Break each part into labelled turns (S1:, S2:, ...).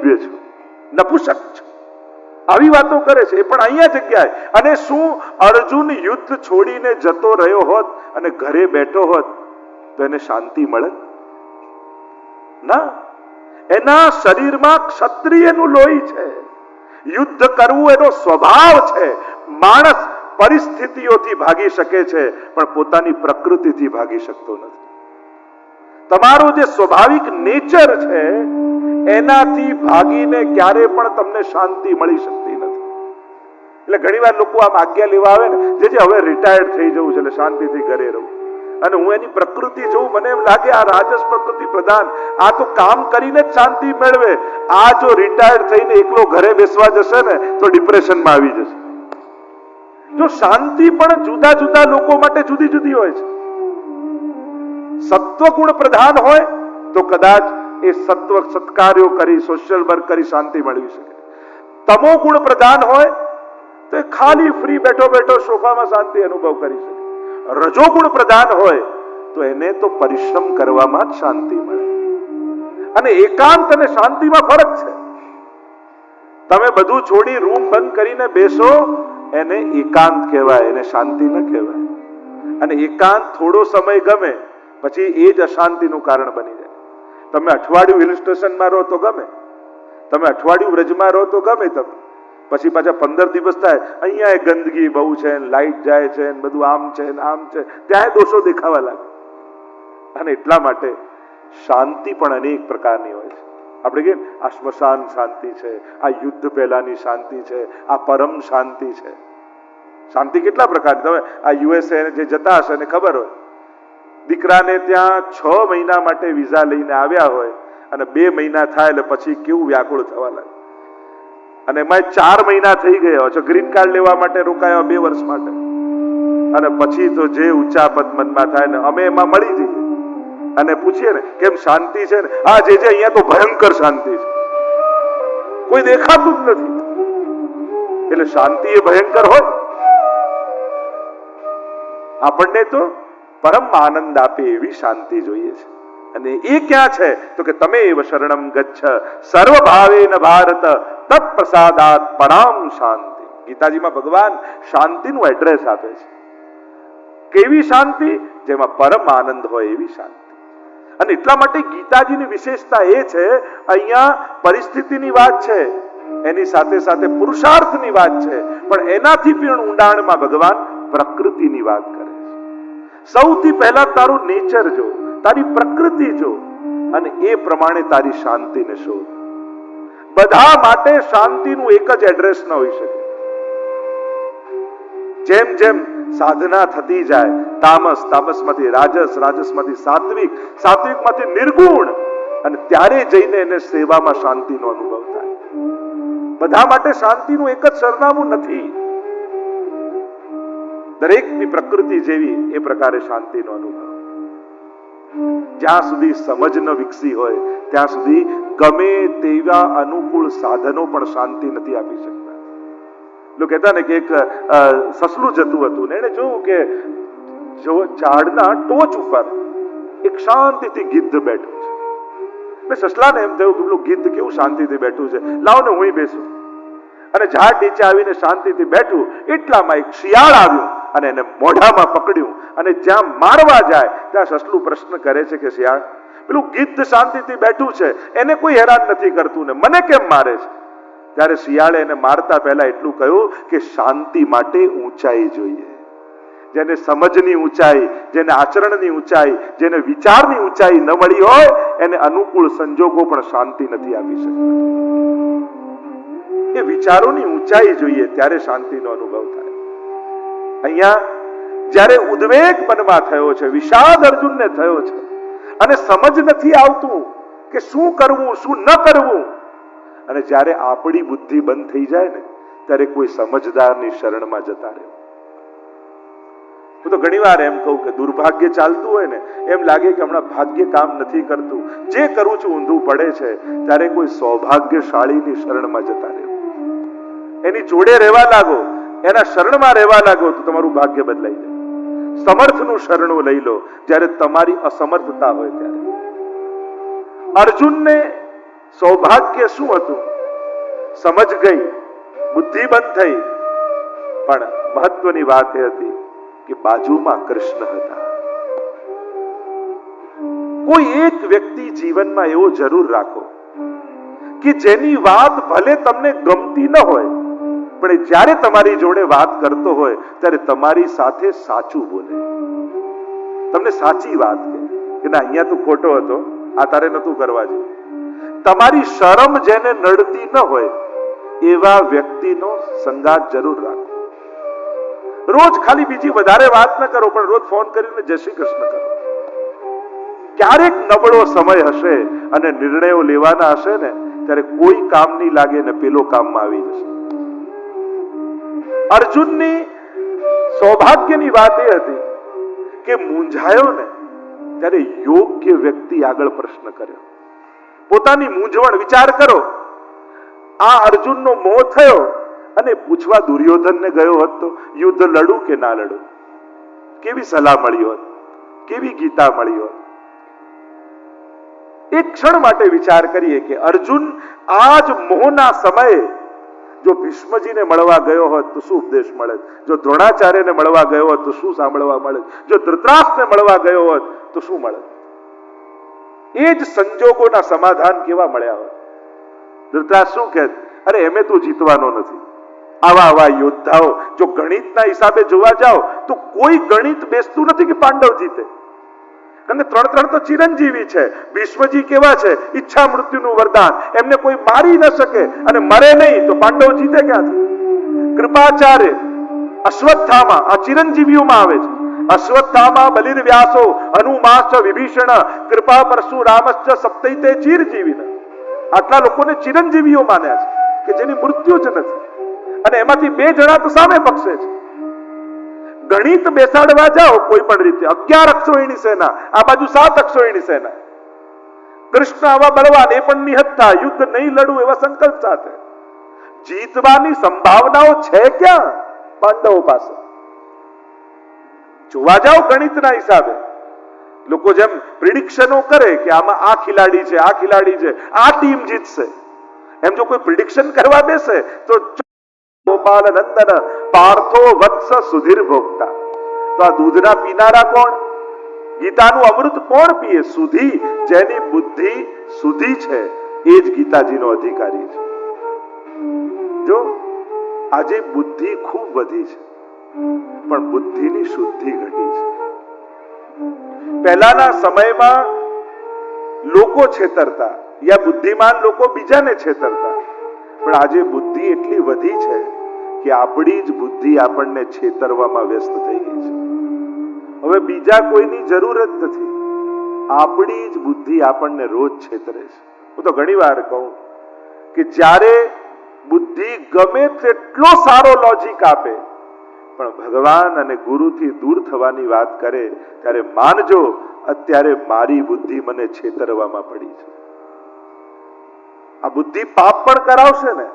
S1: સભ્ય છું, નપુસક છું, આવી વાતો કરે છે. એ પણ અહીંયા જગ્યાએ. અને શું અર્જુન યુદ્ધ છોડીને જતો રહ્યો હોત અને ઘરે બેઠો હોત તો એને શાંતિ મળે? ના. એના શરીરમાં ક્ષત્રિયનું લોહી છે. યુદ્ધ કરવું એનો સ્વભાવ છે. માણસ પરિસ્થિતિઓથી ભાગી શકે છે પણ પોતાની પ્રકૃતિથી ભાગી શકતો નથી. તમારો જે સ્વાભાવિક નેચર છે એનાથી ભાગીને ક્યારે પણ તમને શાંતિ મળી શકતી નથી. એટલે ઘણીવાર લોકો આમ આજ્ઞા લેવા આવે ને, જે હવે રિટાયર્ડ થઈ જવું છે એટલે શાંતિથી ઘરે રહું, અને હું એની પ્રકૃતિ જોઉં, મને એમ લાગે આ રાજસ પ્રકૃતિ પ્રધાન, આ તો કામ કરીને જ શાંતિ મેળવે. આ જો રિટાયર્ડ થઈને એકલો ઘરે બેસવા જશે ને તો ડિપ્રેશનમાં આવી જશે. જો શાંતિ પણ જુદા જુદા લોકો માટે જુદી જુદી હોય છે. સત્વગુણ પ્રધાન હોય તો કદાચ એ સત્વ સત્કાર્યો કરી, સોશિયલ વર્ક કરી શાંતિ મેળવી શકે. તમો ગુણ પ્રધાન હોય તો એ ખાલી ફ્રી બેઠો બેઠો સોફામાં શાંતિ અનુભવ કરી શકે. રજોગુણ પ્રધાન હોય તો એને તો પરિશ્રમ કરવામાં જ શાંતિ મળે. અને એકાંત અને શાંતિમાં ફરક છે. તમે બધું છોડી રૂમ બંધ કરીને બેસો એને એકાંત કહેવાય, એને શાંતિ ન કહેવાય. અને એકાંત થોડો સમય ગમે પછી એ જ અશાંતિનું કારણ બની જાય. તમે અઠવાડિયું હિલ સ્ટેશનમાં રહો તો ગમે, તમે અઠવાડિયું વ્રજમાં રહો તો ગમે, તમે પછી પાછા 15 દિવસ થાય અહીંયા ગંદકી બહુ છે, લાઈટ જાય છે, બધું આમ છે આમ છે, ત્યાં દોષો દેખાવા લાગે. અને એટલા માટે શાંતિ પણ અનેક પ્રકારની હોય છે. આપણે કહીએ આ સ્મશાન શાંતિ છે, આ યુદ્ધ પહેલાની શાંતિ છે, આ પરમ શાંતિ છે. શાંતિ કેટલા પ્રકારની. તમે આ યુએસએ જે જતા હશે એને ખબર હોય, દીકરાને ત્યાં 6 મહિના માટે વિઝા લઈને આવ્યા હોય અને 2 મહિના થાય એટલે પછી કેવું વ્યાકુળ થવા લાગે. અને એમાં 4 મહિના થઈ ગયા છે, ગ્રીન કાર્ડ લેવા માટે રોકાયા 2 વર્ષ માટે, અને પછી તો જે ઊંચા પદ મનમાં થાય ને અમે એમાં મળી જઈએ અને પૂછીએ ને કેમ શાંતિ છે ને, હા જે અહીંયા તો ભયંકર શાંતિ છે, કોઈ દેખાતું જ નથી. એટલે શાંતિ એ ભયંકર હોય? આપણને તો પરમ આનંદ આપે એવી શાંતિ જોઈએ છે. અને એ ક્યાં છે તો કે તમે એવ શરણમ ગચ્છ સર્વ ભાવેન ભારત તત્ પ્રસાદાત પરામ શાંતિ. ગીતાજીમાં ભગવાન શાંતિનું એડ્રેસ આપે છે. કેવી શાંતિ? જેમાં પરમ આનંદ હોય એવી શાંતિ. અને એટલા માટે ગીતાજીની વિશેષતા એ છે, અહીંયા પરિસ્થિતિની વાત છે, એની સાથે સાથે પુરુષાર્થની વાત છે, પણ એનાથી પણ ઊંડાણમાં ભગવાન પ્રકૃતિની વાત કરે છે. સૌથી પહેલા તારું નેચર જો, તારી પ્રકૃતિ જો, અને એ પ્રમાણે તારી શાંતિને શોધ. બધા માટે શાંતિનું એક જ એડ્રેસ ન હોઈ શકે. જેમ જેમ સાધના થતી જાય, તામસ, તામસમાંથી રાજસ, રાજસમાંથી સાત્વિક, સાત્વિકમાંથી નિર્ગુણ, અને ત્યારે જઈને એને સેવામાં શાંતિનો અનુભવ થાય. બધા માટે શાંતિનું એક જ સરનામું નથી. દરેકની પ્રકૃતિ જેવી એ પ્રકારે શાંતિનો અનુભવ. જ્યાં સુધી સમજ ન વિકસી હોય ત્યાં સુધી ગમે તેવા અનુકૂળ સાધનો પણ શાંતિ નથી આપી શકતા. લોકો કહેતા ને કે એક સસલું જતું હતું ને એને જોયું કે જો ઝાડના ટોચ ઉપર એક શાંતિથી ગિદ્ધ બેઠું છે. સસલાને એમ થયું કે પેલું ગિદ્ધ કેવું શાંતિથી બેઠું છે, લાવ ને હું બેસું. અને ઝાડ નીચે આવીને શાંતિથી બેઠું. એટલામાં એક શિયાળ આવ્યું અને એને મોઢામાં પકડ્યું, અને જ્યાં મારવા જાય ત્યાં સસલું પ્રશ્ન કરે છે કે શિયાળ, પેલું ગિદ્ધ શાંતિથી બેઠું છે એને કોઈ હેરાન નથી કરતું ને મને કેમ મારે છે? ત્યારે શિયાળે એને મારતા પહેલા એટલું કહ્યું કે શાંતિ માટે ઊંચાઈ જોઈએ. જેને સમજની ઊંચાઈ, જેને આચરણની ઊંચાઈ, જેને વિચારની ઊંચાઈ ન મળી હોય એને અનુકૂળ સંજોગો પણ શાંતિ નથી આપી શકતા. એ વિચારોની ઊંચાઈ જોઈએ ત્યારે શાંતિનો અનુભવ થાય. અહીંયા જ્યારે ઉદ્વેગ મનમાં થયો છે, વિષાદ અર્જુનને થયો છે, અને સમજ નથી આવતું કે શું કરવું શું ન કરવું, અને જ્યારે આપણી બુદ્ધિ બંધ થઈ જાય ને ત્યારે કોઈ સમજદારની શરણમાં જતા રહે. હું તો ઘણી વાર એમ કહું કે દુર્ભાગ્ય ચાલતું હોય ને એમ લાગે કે હમણાં ભાગ્ય કામ નથી કરતું, જે કરું છું ઊંધું પડે છે, ત્યારે કોઈ સૌભાગ્યશાળીની શરણમાં જતા રહે, એની જોડે રહેવા લાગો, એના શરણમાં રહેવા લાગો તો તમારું ભાગ્ય બદલાઈ જાય. સમર્થનું શરણું લઈ લો જ્યારે તમારી અસમર્થતા હોય ત્યારે. અર્જુનને સૌભાગ્ય શું હતું? સમજ ગઈ, બુદ્ધિ બંધ થઈ, પણ મહત્વની વાત એ હતી કે બાજુમાં કૃષ્ણ હતા. કોઈ એક વ્યક્તિ જીવનમાં એવો જરૂર રાખો કે જેની વાત ભલે તમને ગમતી ન હોય, પણ જ્યારે તમારી જોડે વાત કરતો હોય ત્યારે તમારી સાથે સાચું બોલે, તમને સાચી વાત કે ના અહીંયા તું ખોટો હતો, આ તારે નતું કરવા જોઈએ. તમારી શરમ જેને નડતી ન હોય એવા વ્યક્તિનો સંગાત જરૂર રાખો. રોજ ખાલી બીજી વધારે વાત ન કરો, પણ રોજ ફોન કરીને જય શ્રી કૃષ્ણ કરો. ક્યારેક નબળો સમય હશે અને નિર્ણયો લેવાના હશે ને ત્યારે કોઈ કામ નહીં લાગે ને પેલો કામમાં આવી જશે. અર્જુનની સૌભાગ્યની વાત એ હતી કે મૂંઝાયો ને ત્યારે યોગ્ય વ્યક્તિ આગળ પ્રશ્ન કર્યો. પોતાની મૂંઝવણ વિચાર કરો. આ અર્જુનનો મોહ થયો અને પૂછવા દુર્યોધનને ગયો હોત તો યુદ્ધ લડું કે ના લડું, કેવી સલાહ મળી હોત, કેવી ગીતા મળી હોત. એક ક્ષણ માટે વિચાર કરીએ કે અર્જુન આ જ મોહના સમયે જો ભીષ્મજીને મળવા ગયો હોત તો શું ઉપદેશ મળે, જો દ્રોણાચાર્યને મળવા ગયો હોત તો શું સાંભળવા મળે, જો ધૃતરાષ્ટ્રને મળવા ગયો હોત તો શું મળે. એ જ સંજોગોના સમાધાન કેવા મળ્યા હોત. ધૃતરાષ્ટ્ર શું કહે, અરે એમે તું જીતવાનો નથી. આવા આવા યોદ્ધાઓ જો ગણિતના હિસાબે જોવા જાઓ તો કોઈ ગણિત બેસતું નથી કે પાંડવ જીતે. કારણ કે ત્રણ તો ચિરંજીવી છે. ભીષ્મજી કેવા છે, ઈચ્છા મૃત્યુનું વરદાન, એમને કોઈ મારી ન શકે અને મરે નહીં તો પાંડવ જીતે ક્યાંથી. કૃપાચાર્ય, અશ્વત્થામા આ ચિરંજીવીઓમાં આવે છે. અશ્વત્થામા, બલિર વ્યાસો, હનુમાશ્ચ વિભીષણ, કૃપા પરશુરામશ્ચ સપ્તૈતે ચિરજીવીન. આટલા લોકોને ચિરંજીવીઓ માન્યા છે કે જેની મૃત્યુ જ નથી, અને એમાંથી 2 જણા તો સામે પક્ષે છે. ગણિત બેસાડવા જાઓ કોઈ પણ રીતે 11 અક્ષોહિણી સેના, આ બાજુ 7 અક્ષોહિણી સેના. કૃષ્ણ આવા બળવાન, એ પણ નિહત્તા, યુદ્ધ નહીં લડવું એવા સંકલ્પ સાથે. જીતવાની સંભાવનાઓ છે ક્યાં? પાંડવો પાસે. જોવા જાઓ ગણિતના હિસાબે લોકો જેમ પ્રિડિક્શનો કરે કે આમાં આ ખિલાડી છે, આ ખિલાડી છે, આ ટીમ જીતશે, એમ જો કોઈ પ્રિડિક્શન કરવા બેસે તો ગોપાલ નંદન પાર્થો વત્સ સુધીર ભોગતા. તો આ દૂધના પીનારા કોણ? ગીતાનું અમૃત કોણ પીએ? સુધી. જેની બુદ્ધિ સુધી છે એ જ ગીતાજીનો અધિકારી છે. જો આજે બુદ્ધિ ખૂબ વધી છે પણ બુદ્ધિની શુદ્ધિ ઘટી છે. પહેલાના સમયમાં લોકો છેતરતા યા બુદ્ધિમાન લોકો બીજાને છેતરતા, પણ આજે બુદ્ધિ એટલી વધી છે કે આપણી જ બુદ્ધિ આપણને છેતરવામાં વ્યસ્ત થઈ ગઈ છે. હવે બીજા કોઈની જરૂર જ નથી, આપણી જ બુદ્ધિ આપણને રોજ છેતરે છે. હું તો ઘણી વાર કહું કે જ્યારે બુદ્ધિ ગમે તેટલો સારો લોજિક આપે પણ ભગવાન અને ગુરુથી દૂર થવાની વાત કરે ત્યારે માનજો અત્યારે મારી બુદ્ધિ મને છેતરવામાં પડી છે. આ બુદ્ધિ પાપ પણ કરાવશે ને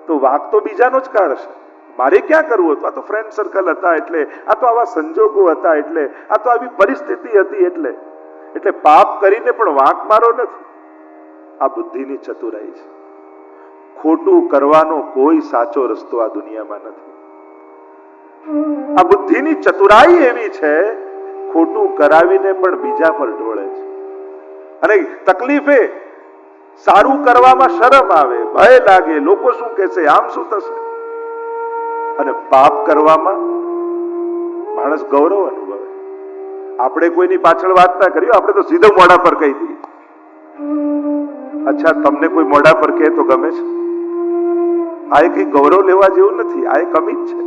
S1: તો વાંક તો બીજાનો જ કાઢશે. મારે ક્યાં કરવું હતું? આ તો ફ્રેન્ડ સર્કલ હતા એટલે, આ તો આવા સંજોગો હતા એટલે, આ તો આવી પરિસ્થિતિ હતી એટલે. એટલે પાપ કરીને પણ વાંક મારો નથી. આ બુદ્ધિની ચતુરાઈ છે. ખોટું કરવાનો કોઈ સાચો રસ્તો આ દુનિયામાં નથી. આ બુદ્ધિની ચતુરાઈ એવી છે, ખોટું કરાવીને પણ બીજા પર ઢોળે છે. અને તકલીફ એ સારું કરવામાં શરમ આવે, ભય લાગે, લોકો શું કહેશે, આમ શું થશે. અને પાપ કરવામાં માણસ ગૌરવ અનુભવે. આપણે કોઈની પાછળ વાત ના કરી, આપણે તો સીધો મોઢા પર કહી દઈએ. અચ્છા, તમને કોઈ મોઢા પર કહે તો ગમે છે? આ એ કઈ ગૌરવ લેવા જેવું નથી, આ એ કમી જ છે.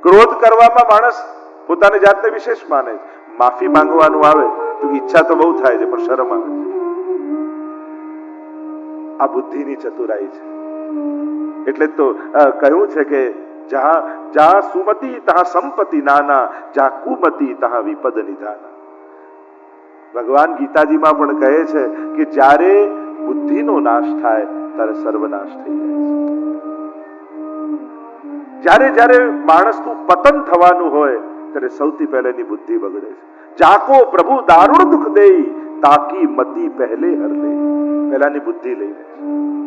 S1: ક્રોધ કરવામાં માણસ પોતાને જાતને વિશેષ માને છે. માફી માંગવાનું આવે તો ઈચ્છા તો બહુ થાય છે પણ શરમ આવે છે. આ બુદ્ધિની ચતુરાઈ છે. એટલે તો કહ્યું છે કે જ્યાં સુમતિ તહા સંપત્તિ નાના, જ્યાં કુમતિ તહા વિપદ નિધાના. ભગવાન ગીતાજીમાં પણ કહે છે કે જ્યારે બુદ્ધિનો નાશ થાય ત્યારે સર્વનાશ થઈ જાય છે. જ્યારે જ્યારે માણસનું પતન થવાનું હોય ત્યારે સૌથી પહેલાની બુદ્ધિ બગડે છે. જાકો પ્રભુ દારૂણ દુઃખ દેઈ તાકી મતિ પહેલે હર લે. પહેલાની બુદ્ધિ લઈને